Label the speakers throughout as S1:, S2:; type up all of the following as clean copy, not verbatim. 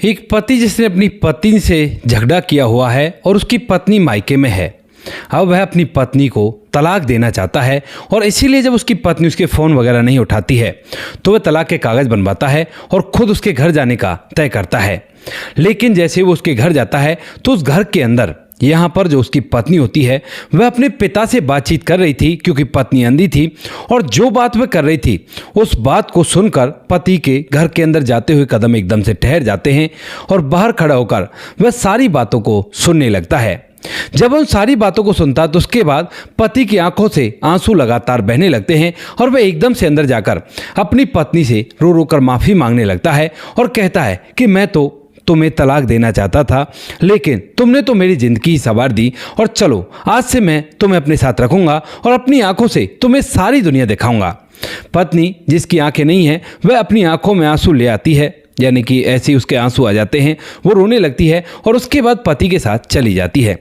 S1: एक पति जिसने अपनी पत्नी से झगड़ा किया हुआ है और उसकी पत्नी मायके में है। अब वह अपनी पत्नी को तलाक देना चाहता है और इसीलिए जब उसकी पत्नी उसके फ़ोन वगैरह नहीं उठाती है तो वह तलाक के कागज़ बनवाता है और ख़ुद उसके घर जाने का तय करता है। लेकिन जैसे वो उसके घर जाता है तो उस घर के अंदर यहाँ पर जो उसकी पत्नी होती है वह अपने पिता से बातचीत कर रही थी, क्योंकि पत्नी अंधी थी। और जो बात वह कर रही थी उस बात को सुनकर पति के घर के अंदर जाते हुए कदम एकदम से ठहर जाते हैं और बाहर खड़ा होकर वह सारी बातों को सुनने लगता है। जब उन सारी बातों को सुनता तो उसके बाद पति की आंखों से आंसू लगातार बहने लगते हैं और वह एकदम से अंदर जाकर अपनी पत्नी से रो रो कर माफ़ी मांगने लगता है और कहता है कि मैं तो तुम्हें तलाक देना चाहता था, लेकिन तुमने तो मेरी ज़िंदगी ही संवार दी और चलो आज से मैं तुम्हें अपने साथ रखूंगा और अपनी आंखों से तुम्हें सारी दुनिया दिखाऊंगा। पत्नी जिसकी आंखें नहीं हैं वह अपनी आंखों में आंसू ले आती है, यानी कि ऐसे ही उसके आंसू आ जाते हैं, वो रोने लगती है और उसके बाद पति के साथ चली जाती है।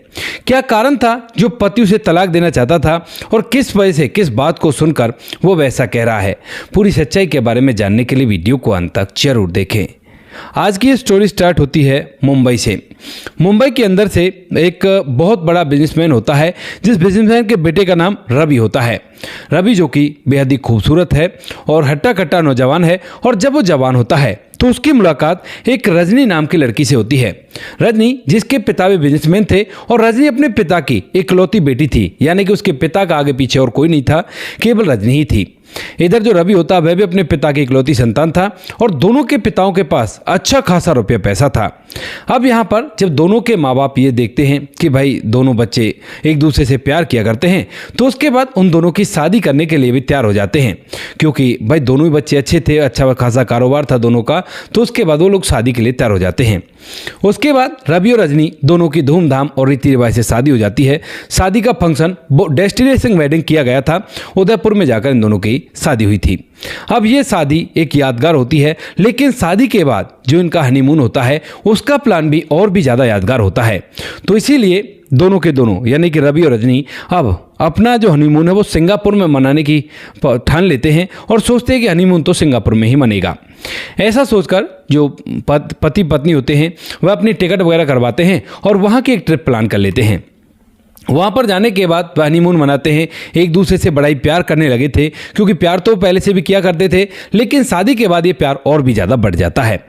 S1: क्या कारण था जो पति उसे तलाक देना चाहता था और किस वजह से, किस बात को सुनकर वो वैसा कह रहा है, पूरी सच्चाई के बारे में जानने के लिए वीडियो को अंत तक जरूर देखें। आज की ये स्टोरी स्टार्ट होती है मुंबई से। मुंबई के अंदर से एक बहुत बड़ा बिजनेसमैन होता है, जिस बिजनेसमैन के बेटे का नाम रवि होता है। रवि जो कि बेहद ही खूबसूरत है और हट्टा कट्टा नौजवान है। और जब वो जवान होता है तो उसकी मुलाकात एक रजनी नाम की लड़की से होती है। रजनी जिसके पिता भी बिजनेसमैन थे और रजनी अपने पिता की इकलौती बेटी थी, यानी कि उसके पिता का आगे पीछे और कोई नहीं था, केवल रजनी ही थी। इधर जो रवि होता वह भी अपने पिता की इकलौती संतान था और दोनों के पिताओं के पास अच्छा खासा रुपया पैसा था। अब यहाँ पर जब दोनों के माँ बाप ये देखते हैं कि भाई दोनों बच्चे एक दूसरे से प्यार किया करते हैं तो उसके बाद उन दोनों की शादी करने के लिए भी तैयार हो जाते हैं, क्योंकि भाई दोनों ही बच्चे अच्छे थे, अच्छा खासा कारोबार था दोनों का। तो उसके बाद वो लोग शादी के लिए तैयार हो जाते हैं। उसके बाद रवि और रजनी दोनों की धूमधाम और रीति रिवाज से शादी हो जाती है। शादी का फंक्शन डेस्टिनेशन वेडिंग किया गया था, उदयपुर में जाकर इन दोनों की शादी हुई थी। अब ये शादी एक यादगार होती है, लेकिन शादी के बाद जो इनका हनीमून होता है उसका प्लान भी और भी ज़्यादा यादगार होता है। तो इसीलिए दोनों के दोनों यानी कि रवि और रजनी अब अपना जो हनीमून है वो सिंगापुर में मनाने की ठान लेते हैं और सोचते हैं कि हनीमून तो सिंगापुर में ही मनेगा। ऐसा सोचकर जो पति पत्नी होते हैं वह अपनी टिकट वगैरह करवाते हैं और वहाँ की एक ट्रिप प्लान कर लेते हैं। वहाँ पर जाने के बाद वह हनीमून मनाते हैं। एक दूसरे से बड़ा ही प्यार करने लगे थे, क्योंकि प्यार तो पहले से भी किया करते थे, लेकिन शादी के बाद ये प्यार और भी ज़्यादा बढ़ जाता है।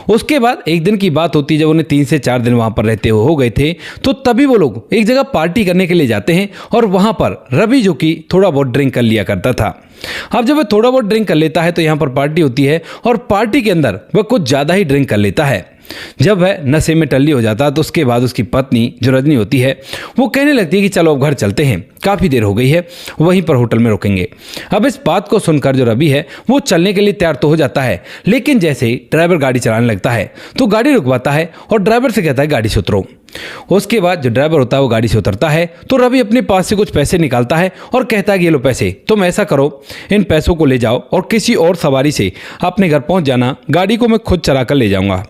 S1: उसके बाद एक दिन की बात होती है, जब उन्हें 3 से 4 दिन वहाँ पर रहते हो गए थे, तो तभी वो लोग एक जगह पार्टी करने के लिए जाते हैं और वहाँ पर रवि जो कि थोड़ा बहुत ड्रिंक कर लिया करता था। अब जब वह थोड़ा बहुत ड्रिंक कर लेता है तो यहाँ पर पार्टी होती है और पार्टी के अंदर वह कुछ ज़्यादा ही ड्रिंक कर लेता है। जब वह नशे में टल्ली हो जाता है तो उसके बाद उसकी पत्नी जो रजनी होती है वो कहने लगती है कि चलो अब घर चलते हैं, काफ़ी देर हो गई है, वहीं पर होटल में रुकेंगे। अब इस बात को सुनकर जो रवि है वो चलने के लिए तैयार तो हो जाता है, लेकिन जैसे ही ड्राइवर गाड़ी चलाने लगता है तो गाड़ी रुकवाता है और ड्राइवर से कहता है गाड़ी से उतरो। उसके बाद जो ड्राइवर होता है वो गाड़ी से उतरता है तो रवि अपने पास से कुछ पैसे निकालता है और कहता है कि ये लो पैसे, तुम ऐसा करो इन पैसों को ले जाओ और किसी और सवारी से अपने घर पहुंच जाना, गाड़ी को मैं खुद चला कर ले जाऊंगा।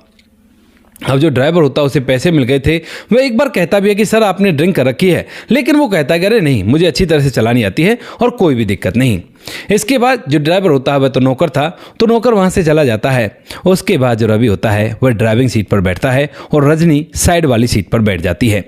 S1: अब जो ड्राइवर होता है उसे पैसे मिल गए थे। वह एक बार कहता भी है कि सर आपने ड्रिंक कर रखी है, लेकिन वो कहता है कि अरे नहीं, मुझे अच्छी तरह से चलानी आती है और कोई भी दिक्कत नहीं। इसके बाद जो ड्राइवर होता है वह तो नौकर था, तो नौकर वहाँ से चला जाता है। उसके बाद जो रवि होता है वह ड्राइविंग सीट पर बैठता है और रजनी साइड वाली सीट पर बैठ जाती है।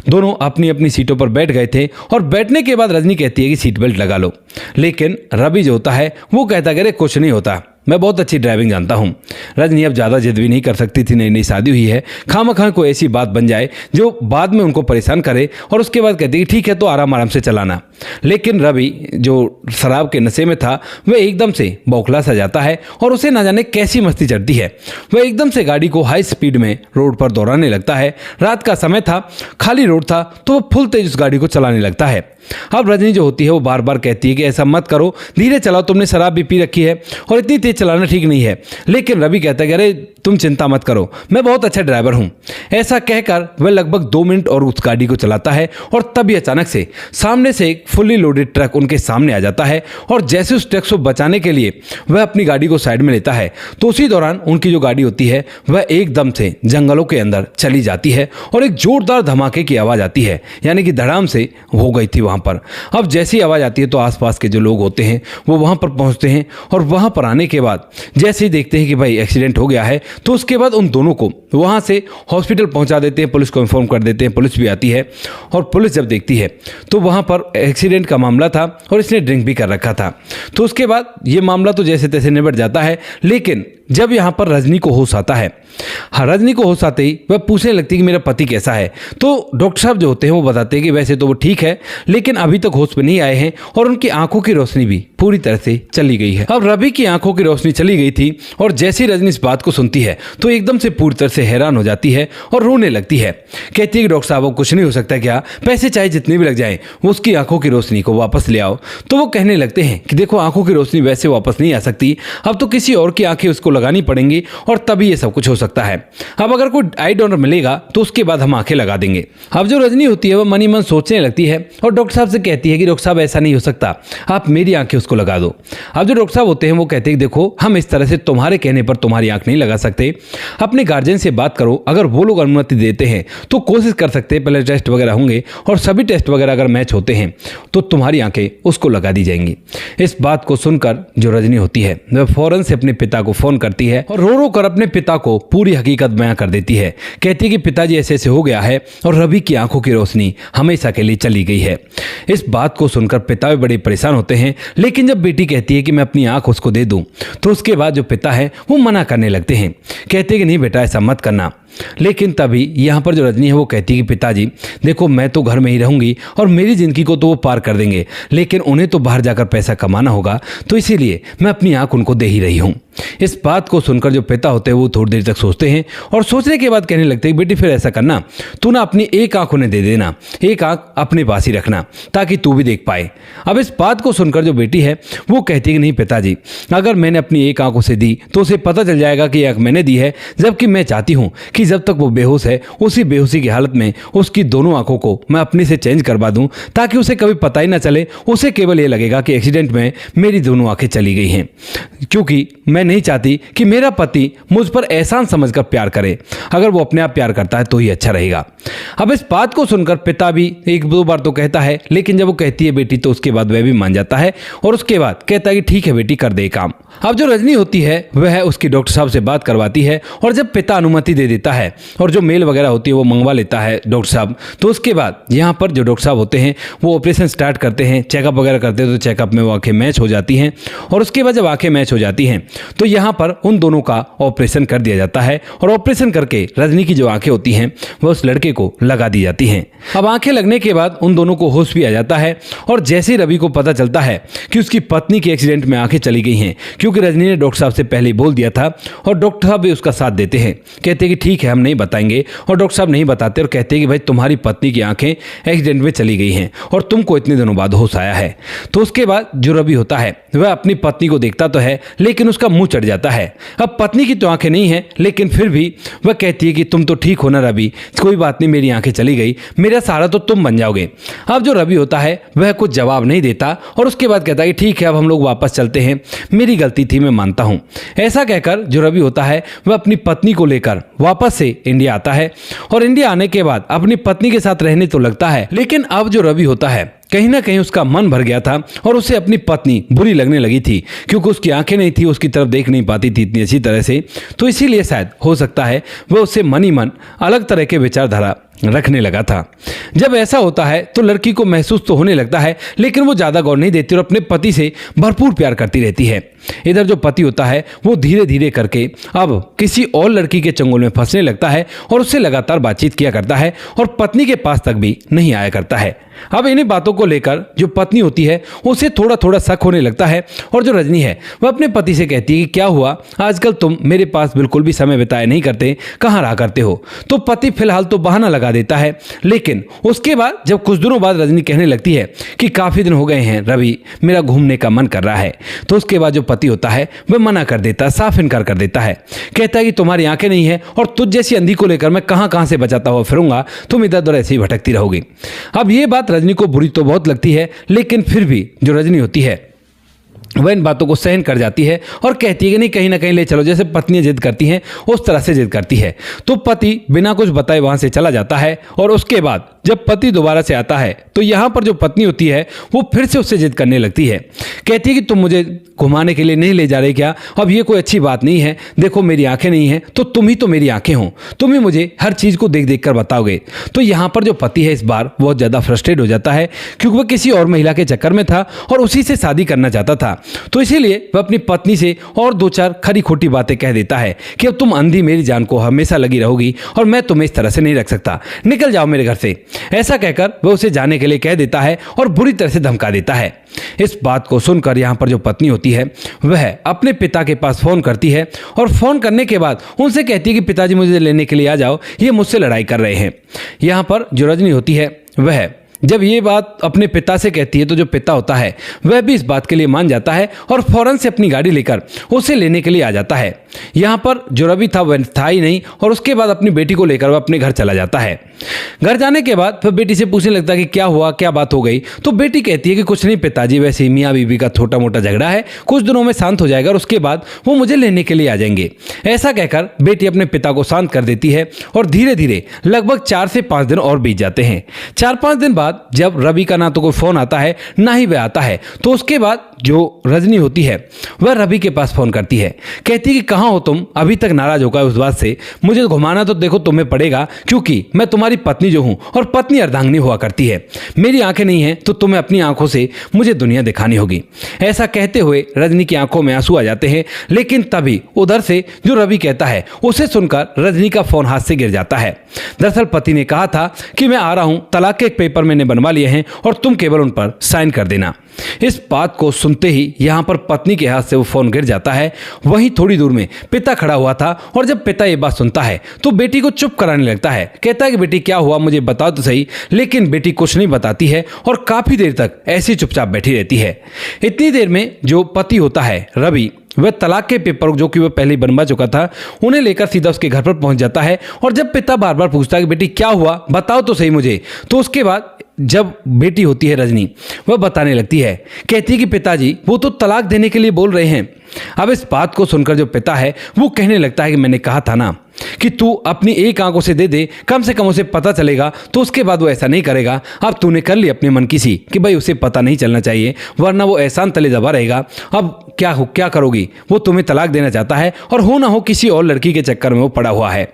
S1: दोनों अपनी अपनी सीटों पर बैठ गए थे और बैठने के बाद रजनी कहती है कि सीट बेल्ट लगा लो, लेकिन रवि जो होता है वो कहता है कि अरे कुछ नहीं होता, मैं बहुत अच्छी ड्राइविंग जानता हूँ। रजनी अब ज़्यादा जिद भी नहीं कर सकती थी, नई नई शादी हुई है, खामखा कोई ऐसी बात बन जाए जो बाद में उनको परेशान करे, और उसके बाद कहती है ठीक है तो आराम आराम से चलाना। लेकिन रवि जो शराब के नशे में था वह एकदम से बौखला सा जाता है और उसे ना जाने कैसी मस्ती चढ़ती है। वह एकदम से गाड़ी को हाई स्पीड में रोड पर दौड़ाने लगता है। रात का समय था, खाली रोड था, तो वह फुल तेज उस गाड़ी को चलाने लगता है। अब रजनी जो होती है वो बार बार कहती है कि ऐसा मत करो, धीरे चलाओ, तुमने शराब भी पी रखी है और इतनी तेज चलाना ठीक नहीं है। लेकिन रवि कहता है कि अरे तुम चिंता मत करो, मैं बहुत अच्छा ड्राइवर हूँ। ऐसा कहकर वह लगभग 2 मिनट और उस गाड़ी को चलाता है और तभी अचानक से सामने से एक फुल्ली लोडेड ट्रक उनके सामने आ जाता है और जैसे उस ट्रक को बचाने के लिए वह अपनी गाड़ी को साइड में लेता है तो उसी दौरान उनकी जो गाड़ी होती है वह एकदम से जंगलों के अंदर चली जाती है और एक जोरदार धमाके की आवाज़ आती है, यानी कि धड़ाम से हो गई थी वहाँ वहाँ पर। अब जैसी आवाज़ आती है तो आसपास के जो लोग होते हैं वो वहाँ पर पहुँचते हैं और वहाँ पर आने के बाद जैसे ही देखते हैं कि भाई एक्सीडेंट हो गया है तो उसके बाद उन दोनों को वहाँ से हॉस्पिटल पहुँचा देते हैं, पुलिस को इन्फॉर्म कर देते हैं। पुलिस भी आती है और पुलिस जब देखती है तो वहाँ पर एक्सीडेंट का मामला था और इसने ड्रिंक भी कर रखा था। तो उसके बाद ये मामला तो जैसे तैसे निपट जाता है। लेकिन जब यहाँ पर रजनी को होश आता है, हाँ, रजनी को होश आते ही वह पूछने लगती है कि मेरा पति कैसा है। तो डॉक्टर साहब जो होते हैं वो बताते हैं कि वैसे तो वो ठीक है लेकिन अभी तक होश में नहीं आए हैं और उनकी आंखों की रोशनी भी पूरी तरह से चली गई है। अब रवि की आंखों की रोशनी चली गई थी और जैसे ही रजनी इस बात को सुनती है तो एकदम से पूरी तरह से हैरान हो जाती है और रोने लगती है। कहती है कि डॉक्टर साहब वो कुछ नहीं हो सकता क्या, पैसे चाहे जितने भी लग जाएं वो उसकी आंखों की रोशनी को वापस ले आओ। तो वो कहने लगते हैं कि देखो आंखों की रोशनी वैसे वापस नहीं आ सकती, अब तो किसी और की आंखें उसको लगानी पड़ेंगी और तभी ये सब कुछ हो सकता है। अब अगर कोई आई डोनर मिलेगा तो उसके बाद हम आंखें लगा देंगे। अब जो रजनी होती है वो मनी मन सोचने लगती है और डॉक्टर साहब से कहती है कि डॉक्टर साहब ऐसा नहीं हो सकता, आप मेरी आंखें उसको लगा दो। अब जो डॉक्टर साहब होते हैं वो कहते हैं कि देखो हम इस तरह से तुम्हारे कहने पर तुम्हारी आंख नहीं लगा सकते, अपने गार्जियन से बात करो, अगर वो लोग अनुमति देते हैं तो कोशिश कर सकते हैं, पहले टेस्ट वगैरह होंगे और सभी टेस्ट वगैरह अगर मैच होते हैं तो तुम्हारी आंखें उसको लगा दी जाएंगी। इस बात को सुनकर जो रजनी होती है वह फौरन से अपने पिता को फोन करती है और रो रो कर अपने पिता को पूरी हकीकत बयां कर देती है। कहती है कि पिताजी ऐसे ऐसे हो गया है और रवि की आंखों की रोशनी हमेशा के लिए चली गई है। इस बात को सुनकर पिता भी बड़े परेशान होते हैं। लेकिन जब बेटी कहती है कि मैं अपनी आंख उसको दे दूं तो उसके बाद जो पिता है वो मना करने लगते हैं। कहते हैं कि नहीं बेटा ऐसा मत करना। लेकिन तभी यहाँ पर जो रजनी है वो कहती है कि पिताजी देखो मैं तो घर में ही रहूंगी और मेरी ज़िंदगी को तो वो पार कर देंगे लेकिन उन्हें तो बाहर जाकर पैसा कमाना होगा, तो इसीलिए मैं अपनी आंख उनको दे ही रही हूँ। इस बात को सुनकर जो पिता होते हैं वो थोड़ी देर तक सोचते हैं और सोचने के बाद कहने लगते हैं बेटी फिर ऐसा करना, तू ना अपनी एक आंख उन्हें दे देना, एक आंख अपने पास ही रखना ताकि तू भी देख पाए। अब इस बात को सुनकर जो बेटी है वो कहती है कि नहीं पिताजी, अगर मैंने अपनी एक आंख उसे दी तो उसे पता चल जाएगा कि आंख मैंने दी है, जबकि मैं चाहती हूँ कि जब तक वो बेहोश है उसी बेहोशी की हालत में उसकी दोनों आंखों को मैं अपने से चेंज करवा दूं ताकि उसे कभी पता ही ना चले। उसे केवल ये लगेगा कि एक्सीडेंट में मेरी दोनों आंखें चली गई हैं, क्योंकि मैं नहीं चाहती कि मेरा पति मुझ पर एहसान समझकर प्यार करे। अगर वो अपने आप प्यार करता है तो ही अच्छा रहेगा। अब इस बात को सुनकर पिता भी एक दो बार तो कहता है, लेकिन जब वो कहती है बेटी तो उसके बाद वह भी मान जाता है और उसके बाद कहता है कि ठीक है बेटी कर दे काम। अब जो रजनी होती है वह उसकी डॉक्टर साहब से बात करवाती है और जब पिता अनुमति दे देता है और जो मेल वगैरह होती है वो मंगवा लेता है डॉक्टर साहब, तो उसके बाद यहाँ पर जो डॉक्टर साहब होते हैं वो ऑपरेशन स्टार्ट करते हैं, चेकअप वगैरह करते हैं। तो चेकअप में वो आंखें मैच हो जाती हैं और उसके बाद जब आंखें मैच हो जाती हैं तो यहाँ पर उन दोनों का ऑपरेशन कर दिया जाता है और ऑपरेशन करके रजनी की जो आंखें होती हैं वह उस लड़के को लगा दी जाती हैं। अब आंखें लगने के बाद उन दोनों को होश भी आ जाता है और जैसे ही रवि को पता चलता है कि उसकी पत्नी के एक्सीडेंट में आंखें चली गई हैं, क्योंकि रजनी ने डॉक्टर साहब से पहले ही बोल दिया था और डॉक्टर साहब भी उसका साथ देते हैं, कहते हैं कि ठीक है हम नहीं बताएंगे, और डॉक्टर साहब नहीं बताते और कहते हैं कि भाई तुम्हारी पत्नी की आंखें एक्सीडेंट में चली गई हैं और तुमको इतने दिनों बाद होश आया है। तो उसके बाद जो रवि होता है वह अपनी पत्नी को देखता तो है लेकिन उसका मुंह चढ़ जाता है। अब पत्नी की तो आंखें नहीं है लेकिन फिर भी वह कहती है कि तुम तो ठीक हो ना रवि, कोई बात नहीं, मेरी आंखें चली गई, मेरा सहारा तो तुम बन जाओगे। अब जो रवि होता है वह कुछ जवाब नहीं देता और उसके बाद कहता है कि ठीक है अब हम लोग वापस चलते हैं, मेरी गलती थी, मैं मानता हूं। ऐसा कहकर जो रवि होता है वह अपनी पत्नी को लेकर वापस से इंडिया आता है और इंडिया आने के बाद अपनी पत्नी के साथ रहने तो लगता है, लेकिन अब जो रवि होता है कहीं ना कहीं उसका मन भर गया था और उसे अपनी पत्नी बुरी लगने लगी थी, क्योंकि उसकी आंखें नहीं थी, उसकी तरफ देख नहीं पाती थी इतनी अच्छी तरह से। तो इसीलिए शायद हो सकता है वह उससे मन ही मन अलग तरह के विचारधारा रखने लगा था। जब ऐसा होता है तो लड़की को महसूस तो होने लगता है लेकिन वो ज़्यादा गौर नहीं देती और अपने पति से भरपूर प्यार करती रहती है। इधर जो पति होता है वो धीरे धीरे करके अब किसी और लड़की के चंगुल में फंसने लगता है और उससे लगातार बातचीत किया करता है और पत्नी के पास तक भी नहीं आया करता है। अब इन्हीं बातों को लेकर जो पत्नी होती है उसे थोड़ा थोड़ा शक होने लगता है और जो रजनी है वह अपने पति से कहती है कि क्या हुआ, आजकल तुम मेरे पास बिल्कुल भी समय बिताया नहीं करते, कहाँ रहा करते हो। तो पति फिलहाल तो बहाना लगा देता है, लेकिन उसके बाद जब कुछ दिनों बाद रजनी कहने लगती है कि काफ़ी दिन हो गए हैं रवि, मेरा घूमने का मन कर रहा है, तो उसके बाद जो पति होता है वह मना कर देता है, साफ इनकार कर देता है। कहता है कि तुम्हारी आंखें नहीं है और तुझ जैसी अंधी को लेकर मैं कहाँ कहाँ से बचाता हुआ फिरूंगा, तुम इधर उधर ऐसे ही भटकती रहोगी। अब ये बात रजनी को बुरी तो बहुत लगती है, लेकिन फिर भी जो रजनी होती है वह इन बातों को सहन कर जाती है और कहती है कि नहीं कहीं ना कहीं ले चलो, जैसे पत्नियां जिद करती हैं उस तरह से जिद करती है। तो पति बिना कुछ बताए वहां से चला जाता है और उसके बाद जब पति दोबारा से आता है तो यहाँ पर जो पत्नी होती है वो फिर से उससे जिद करने लगती है। कहती है कि तुम मुझे घुमाने के लिए नहीं ले जा रहे क्या? अब ये कोई अच्छी बात नहीं है। देखो मेरी आंखें नहीं हैं तो तुम ही तो मेरी आंखें हो, तुम ही मुझे हर चीज़ को देख देख कर बताओगे। तो यहाँ पर जो पति है इस बार बहुत ज़्यादा फ्रस्ट्रेट हो जाता है क्योंकि वह किसी और महिला के चक्कर में था और उसी से शादी करना चाहता था। तो इसीलिए वह अपनी पत्नी से और दो चार खरी खोटी बातें कह देता है कि अब तुम अंधी मेरी जान को हमेशा लगी रहोगी और मैं तुम्हें इस तरह से नहीं रख सकता, निकल जाओ मेरे घर से। ऐसा कहकर वह उसे जाने के लिए कह देता है और बुरी तरह से धमका देता है। इस बात को सुनकर यहाँ पर जो पत्नी होती है वह अपने पिता के पास फ़ोन करती है और फ़ोन करने के बाद उनसे कहती है कि पिताजी मुझे लेने के लिए आ जाओ, ये मुझसे लड़ाई कर रहे हैं। यहाँ पर जो रजनी होती है वह जब ये बात अपने पिता से कहती है तो जो पिता होता है वह भी इस बात के लिए मान जाता है और फौरन से अपनी गाड़ी लेकर उसे लेने के लिए आ जाता है। यहाँ पर जो रवि था वह था ही नहीं और उसके बाद अपनी बेटी को लेकर वह अपने घर चला जाता है। घर जाने के बाद फिर बेटी से पूछने लगता है कि क्या हुआ, क्या बात हो गई? तो बेटी कहती है कि कुछ नहीं पिताजी, वैसे ही मियाँ बीवी का छोटा मोटा झगड़ा है, कुछ दिनों में शांत हो जाएगा और उसके बाद वो मुझे लेने के लिए आ जाएंगे। ऐसा कहकर बेटी अपने पिता को शांत कर देती है और धीरे धीरे लगभग 4 से 5 दिन और बीत जाते हैं। 4-5 दिन बाद जब रवि का ना तो कोई फ़ोन आता है ना ही वह आता है, तो उसके बाद जो रजनी होती है वह रवि के पास फ़ोन करती है। कहती है कि कहाँ हो तुम? अभी तक नाराज़ होकर उस बात से, मुझे घुमाना तो देखो तुम्हें पड़ेगा क्योंकि मैं तुम्हारी पत्नी जो हूँ और पत्नी अर्धांगिनी हुआ करती है। मेरी आंखें नहीं हैं तो तुम्हें अपनी आंखों से मुझे दुनिया दिखानी होगी। ऐसा कहते हुए रजनी की आंखों में आंसू आ जाते हैं, लेकिन तभी उधर से जो रवि कहता है उसे सुनकर रजनी का फ़ोन हाथ से गिर जाता है। दरअसल पति ने कहा था कि मैं आ रहा हूँ, तलाक के एक पेपर मैंने बनवा लिए हैं और तुम केवल उन पर साइन कर देना। इस बात को सुनते ही यहाँ पर पत्नी के हाथ से वो फ़ोन गिर जाता है। वहीं थोड़ी दूर में पिता खड़ा हुआ था और जब पिता ये बात सुनता है तो बेटी को चुप कराने लगता है। कहता है कि बेटी क्या हुआ, मुझे बताओ तो सही। लेकिन बेटी कुछ नहीं बताती है और काफ़ी देर तक ऐसी चुपचाप बैठी रहती है। इतनी देर में जो पति होता है रवि, वह तलाक के पेपर जो कि वह पहले ही बनवा चुका था उन्हें लेकर सीधा उसके घर पर पहुंच जाता है। और जब पिता बार बार पूछता है कि बेटी क्या हुआ, बताओ तो सही मुझे, तो उसके बाद जब बेटी होती है रजनी वह बताने लगती है। कहती है कि पिताजी वो तो तलाक देने के लिए बोल रहे हैं। अब इस बात को सुनकर जो पिता है वो कहने लगता है कि मैंने कहा था ना कि तू अपनी एक आंखों से दे, कम से कम उसे पता चलेगा तो उसके बाद वो ऐसा नहीं करेगा। अब तूने कर ली अपने मन की सी कि भाई उसे पता नहीं चलना चाहिए वरना वो एहसान तले दबा रहेगा। अब क्या करोगी? वो तुम्हें तलाक देना चाहता है और हो ना हो किसी और लड़की के चक्कर में वो पड़ा हुआ है।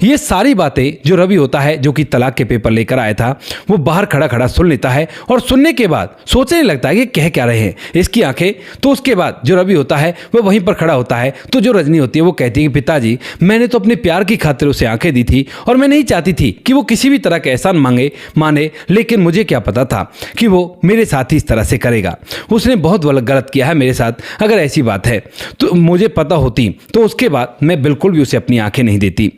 S1: ये सारी बातें जो रवि होता है जो कि तलाक के पेपर लेकर आया था वो बाहर खड़ा खड़ा सुन लेता है और सुनने के बाद सोचने लगता है कि कह क्या रहे हैं इसकी आंखें। तो उसके बाद जो रवि होता है वह वहीं पर खड़ा होता है। तो जो रजनी होती है वो कहती है कि पिताजी मैंने तो अपने प्यार की खातिर उसे आंखें दी थी और मैं नहीं चाहती थी कि वो किसी भी तरह का एहसान माने, लेकिन मुझे क्या पता था कि वो मेरे साथ ही इस तरह से करेगा। उसने बहुत गलत किया है मेरे साथ। अगर ऐसी बात है तो मुझे पता होती तो उसके बाद मैं बिल्कुल भी उसे अपनी आंखें नहीं देती।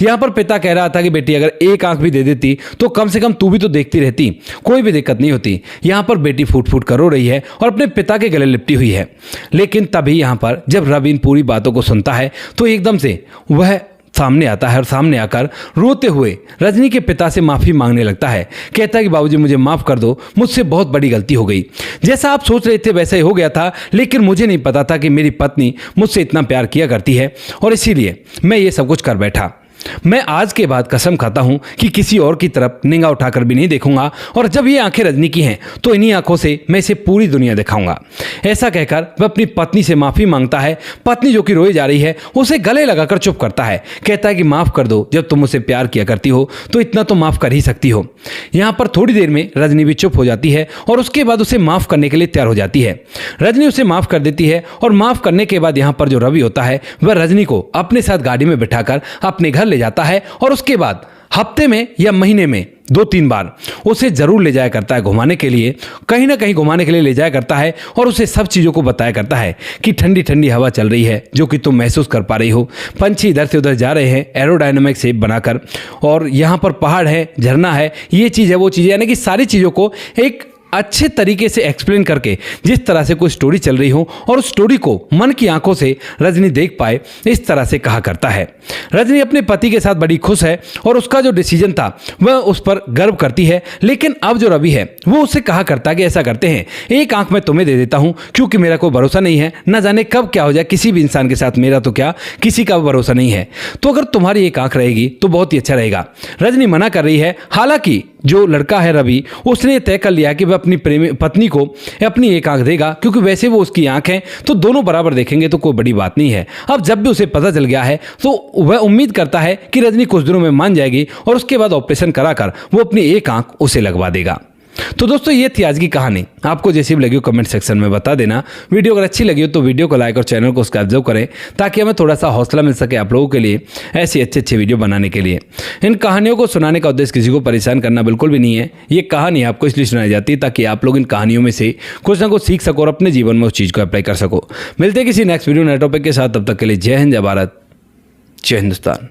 S1: यहाँ पर पिता कह रहा था कि बेटी अगर एक आंख भी दे देती तो कम से कम तू भी तो देखती रहती, कोई भी दिक्कत नहीं होती। यहाँ पर बेटी फूट फूट कर रो रही है और अपने पिता के गले लिपटी हुई है। लेकिन तभी यहाँ पर जब रवि इन पूरी बातों को सुनता है तो एकदम से वह सामने आता है और सामने आकर रोते हुए रजनी के पिता से माफ़ी मांगने लगता है। कहता है कि बाबूजी मुझे माफ़ कर दो, मुझसे बहुत बड़ी गलती हो गई। जैसा आप सोच रहे थे वैसा ही हो गया था, लेकिन मुझे नहीं पता था कि मेरी पत्नी मुझसे इतना प्यार किया करती है और इसीलिए मैं ये सब कुछ कर बैठा। मैं आज के बाद कसम खाता हूं कि किसी और की तरफ निगाह उठाकर भी नहीं देखूंगा और जब ये आंखें रजनी की हैं तो इन्हीं आंखों से मैं इसे पूरी दुनिया दिखाऊंगा। ऐसा कहकर वह अपनी पत्नी से माफ़ी मांगता है। पत्नी जो कि रोई जा रही है उसे गले लगाकर चुप करता है। कहता है कि माफ़ कर दो, जब तुम मुझसे प्यार किया करती हो तो इतना तो माफ़ कर ही सकती हो। यहाँ पर थोड़ी देर में रजनी भी चुप हो जाती है और उसके बाद उसे माफ़ करने के लिए तैयार हो जाती है। रजनी उसे माफ़ कर देती है और माफ़ करने के बाद यहाँ पर जो रवि होता है वह रजनी को अपने साथ गाड़ी में बिठाकर अपने घर ले जाता है और उसके बाद हफ्ते में या महीने में 2-3 बार उसे जरूर ले जाया करता है घुमाने के लिए, कहीं ना कहीं घुमाने के लिए ले जाया करता है और उसे सब चीज़ों को बताया करता है कि ठंडी ठंडी हवा चल रही है जो कि तुम महसूस कर पा रही हो, पंछी इधर से उधर जा रहे हैं एरोडायनामिक शेप बनाकर, और यहाँ पर पहाड़ है, झरना है, ये चीज़ है, वो चीज़ है, यानी कि सारी चीज़ों को एक अच्छे तरीके से एक्सप्लेन करके जिस तरह से कोई स्टोरी चल रही हो और उस स्टोरी को मन की आंखों से रजनी देख पाए, इस तरह से कहा करता है। रजनी अपने पति के साथ बड़ी खुश है और उसका जो डिसीजन था वह उस पर गर्व करती है। लेकिन अब जो रवि है वो उससे कहा करता है कि ऐसा करते हैं, एक आंख मैं तुम्हें दे देता हूँ क्योंकि मेरा कोई भरोसा नहीं है, न जाने कब क्या हो जाए किसी भी इंसान के साथ, मेरा तो क्या किसी का भरोसा नहीं है, तो अगर तुम्हारी एक आंख रहेगी तो बहुत ही अच्छा रहेगा। रजनी मना कर रही है। हालांकि जो लड़का है रवि, उसने तय कर लिया कि वह अपनी पत्नी को अपनी एक आंख देगा, क्योंकि वैसे वो उसकी आंख है तो दोनों बराबर देखेंगे तो कोई बड़ी बात नहीं है। अब जब भी उसे पता चल गया है तो वह उम्मीद करता है कि रजनी कुछ दिनों में मान जाएगी और उसके बाद ऑपरेशन कराकर वो अपनी एक आंख उसे लगवा देगा। तो दोस्तों ये थी आज की कहानी। आपको जैसी भी लगी हो कमेंट सेक्शन में बता देना। वीडियो अगर अच्छी लगी हो तो वीडियो को लाइक और चैनल को सब्सक्राइब जरूर करें, ताकि हमें थोड़ा सा हौसला मिल सके आप लोगों के लिए ऐसी अच्छे वीडियो बनाने के लिए। इन कहानियों को सुनाने का उद्देश्य किसी को परेशान करना बिल्कुल भी नहीं है। ये कहानी आपको इसलिए सुनाई जाती है ताकि आप लोग इन कहानियों में से कुछ ना कुछ सीख सको और अपने जीवन में उस चीज़ को अप्लाई कर सको। मिलते हैं किसी नेक्स्ट वीडियो नए टॉपिक के साथ, तब तक के लिए जय हिंद, जय भारत, जय हिंदुस्तान।